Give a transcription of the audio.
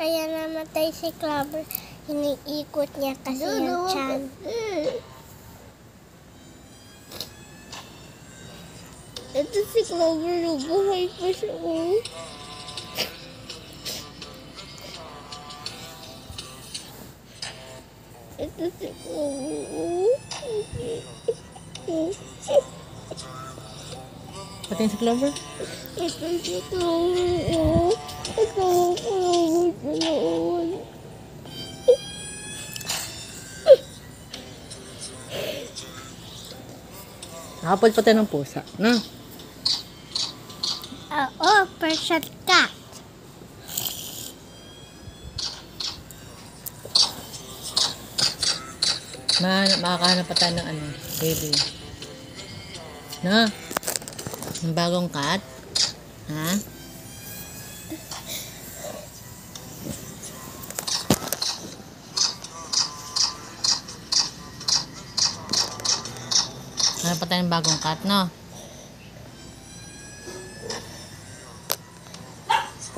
Kaya namatay si Clover. Iniikot niya kasi yung tiyan. Ito si Clover, buhay pa siya. Ito si Clover. Pati si Clover? Ito si Clover. Ito si Clover. Nakapal pa tayo ng pusa, na? Oo, Persian cat. Makakahanap pa tayo ng ano, baby. Na? Ng bagong cat? Ha? Hanap pa tayo ng bagong cat, no?